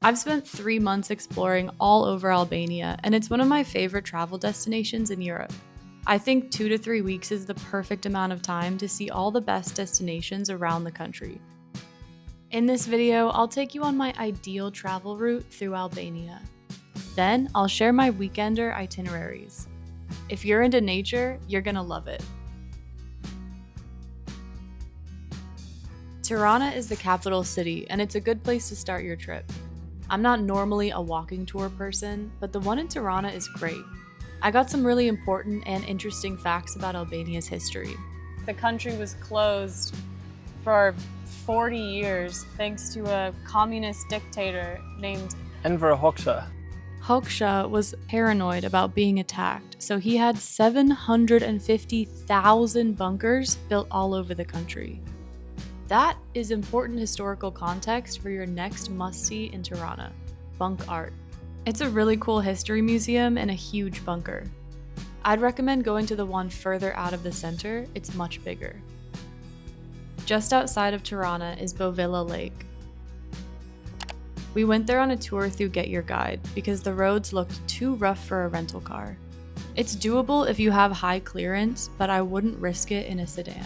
I've spent 3 months exploring all over Albania, and it's one of my favorite travel destinations in Europe. I think 2 to 3 weeks is the perfect amount of time to see all the best destinations around the country. In this video, I'll take you on my ideal travel route through Albania. Then, I'll share my weekender itineraries. If you're into nature, you're gonna love it. Tirana is the capital city, and it's a good place to start your trip. I'm not normally a walking tour person, but the one in Tirana is great. I got some really important and interesting facts about Albania's history. The country was closed for 40 years thanks to a communist dictator named Enver Hoxha. Hoxha was paranoid about being attacked, so he had 750,000 bunkers built all over the country. That is important historical context for your next must-see in Tirana, bunk art. It's a really cool history museum and a huge bunker. I'd recommend going to the one further out of the center, it's much bigger. Just outside of Tirana is Bovilla Lake. We went there on a tour through Get Your Guide because the roads looked too rough for a rental car. It's doable if you have high clearance, but I wouldn't risk it in a sedan.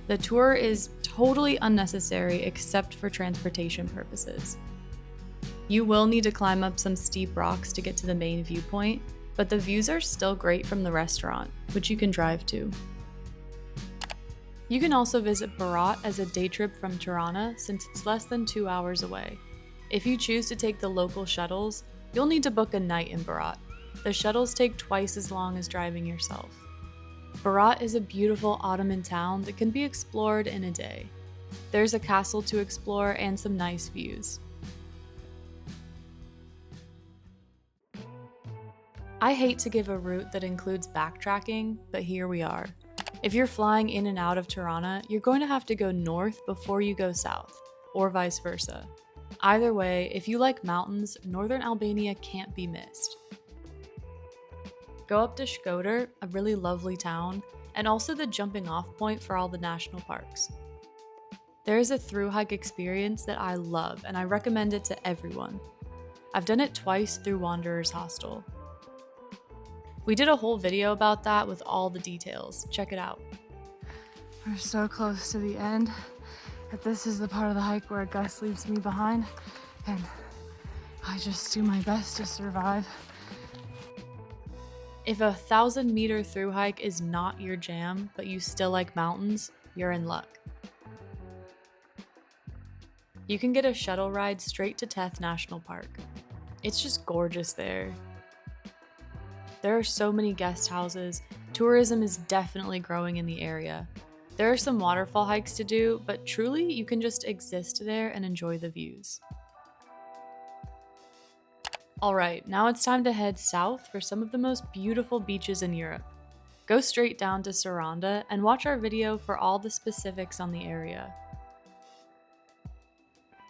The tour is totally unnecessary except for transportation purposes. You will need to climb up some steep rocks to get to the main viewpoint, but the views are still great from the restaurant, which you can drive to. You can also visit Berat as a day trip from Tirana since it's less than 2 hours away. If you choose to take the local shuttles, you'll need to book a night in Berat. The shuttles take twice as long as driving yourself. Berat is a beautiful Ottoman town that can be explored in a day. There's a castle to explore and some nice views. I hate to give a route that includes backtracking, but here we are. If you're flying in and out of Tirana, you're going to have to go north before you go south, or vice versa. Either way, if you like mountains, northern Albania can't be missed. Go up to Shkoder, a really lovely town, and also the jumping off point for all the national parks. There is a thru hike experience that I love, and I recommend it to everyone. I've done it twice through Wanderer's Hostel. We did a whole video about that with all the details. Check it out. We're so close to the end that this is the part of the hike where Gus leaves me behind, and I just do my best to survive. If a 1,000-meter thru hike is not your jam, but you still like mountains, you're in luck. You can get a shuttle ride straight to Theth National Park. It's just gorgeous there. There are so many guest houses. Tourism is definitely growing in the area. There are some waterfall hikes to do, but truly you can just exist there and enjoy the views. Alright, now it's time to head south for some of the most beautiful beaches in Europe. Go straight down to Sarandë and watch our video for all the specifics on the area.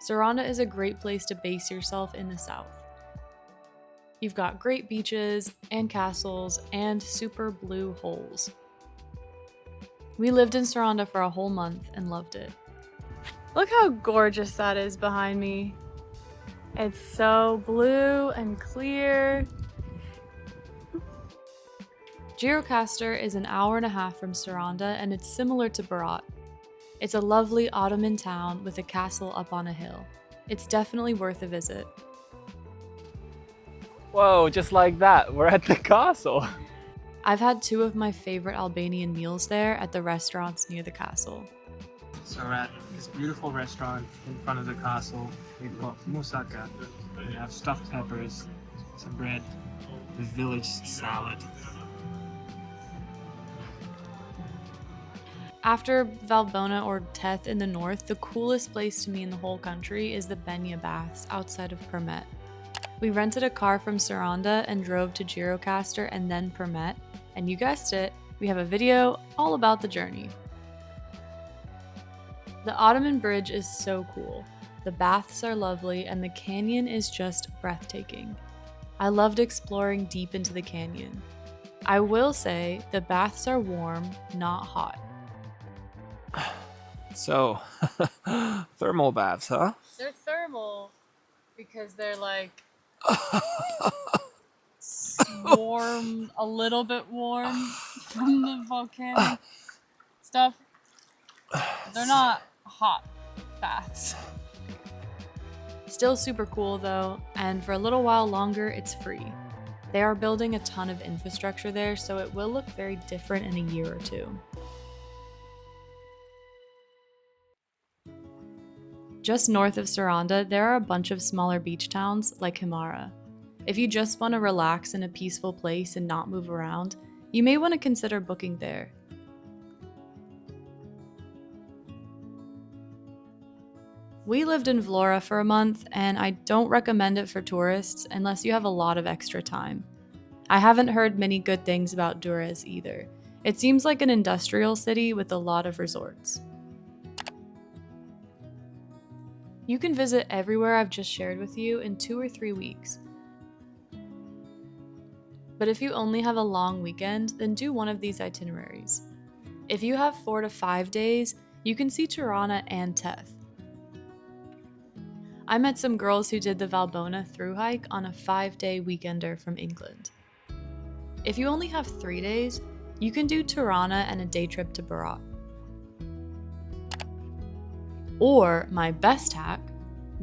Sarandë is a great place to base yourself in the south. You've got great beaches and castles and super blue holes. We lived in Sarandë for a whole month and loved it. Look how gorgeous that is behind me. It's so blue and clear. Gjirokastër is an hour and a half from Sarandë, and it's similar to Berat. It's a lovely Ottoman town with a castle up on a hill. It's definitely worth a visit. Whoa, just like that, we're at the castle. I've had 2 of my favorite Albanian meals there at the restaurants near the castle. So we're at this beautiful restaurant in front of the castle. We've got moussaka, we have stuffed peppers, some bread, the village salad. After Valbona or Theth in the north, the coolest place to me in the whole country is the Benje Baths outside of Permet. We rented a car from Sarandë and drove to Gjirokaster and then Permet, and you guessed it, we have a video all about the journey. The Ottoman Bridge is so cool. The baths are lovely and the canyon is just breathtaking. I loved exploring deep into the canyon. I will say the baths are warm, not hot. So, thermal baths, huh? They're thermal. because they're like warm, a little bit warm from the volcanic stuff. They're not hot baths. Still super cool though, and for a little while longer, it's free. They are building a ton of infrastructure there, so it will look very different in a year or two. Just north of Sarandë, there are a bunch of smaller beach towns like Himarë. If you just want to relax in a peaceful place and not move around, you may want to consider booking there. We lived in Vlora for a month, and I don't recommend it for tourists unless you have a lot of extra time. I haven't heard many good things about Durrës either. It seems like an industrial city with a lot of resorts. You can visit everywhere I've just shared with you in 2 or 3 weeks. But if you only have a long weekend, then do one of these itineraries. If you have 4 to 5 days, you can see Tirana and Theth. I met some girls who did the Valbona thru hike on a 5-day weekender from England. If you only have 3 days, you can do Tirana and a day trip to Berat. Or, my best hack,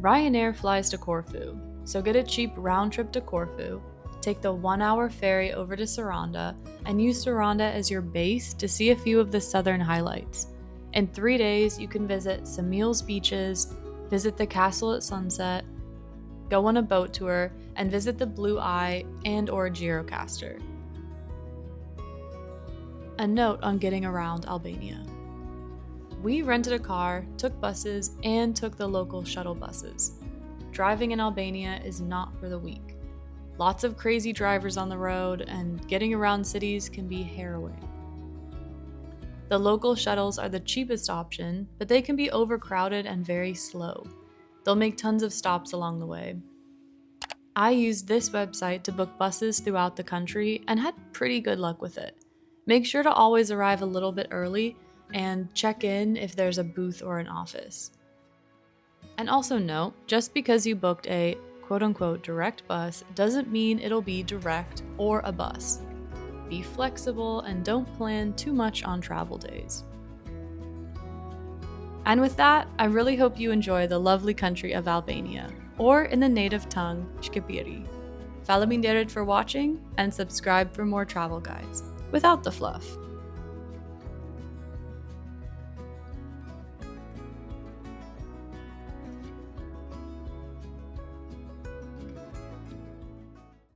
Ryanair flies to Corfu, so get a cheap round trip to Corfu, take the 1-hour ferry over to Sarandë, and use Sarandë as your base to see a few of the southern highlights. In 3 days, you can visit Ksamil's beaches, visit the castle at sunset, go on a boat tour, and visit the Blue Eye and/or Gjirokaster. A note on getting around Albania. We rented a car, took buses, and took the local shuttle buses. Driving in Albania is not for the weak. Lots of crazy drivers on the road, and getting around cities can be harrowing. The local shuttles are the cheapest option, but they can be overcrowded and very slow. They'll make tons of stops along the way. I used this website to book buses throughout the country and had pretty good luck with it. Make sure to always arrive a little bit early and check in if there's a booth or an office. And also note, just because you booked a quote-unquote direct bus doesn't mean it'll be direct or a bus. Be flexible and don't plan too much on travel days. And with that, I really hope you enjoy the lovely country of Albania, or in the native tongue, Shkëpiri. Faleminderit for watching, and subscribe for more travel guides, without the fluff.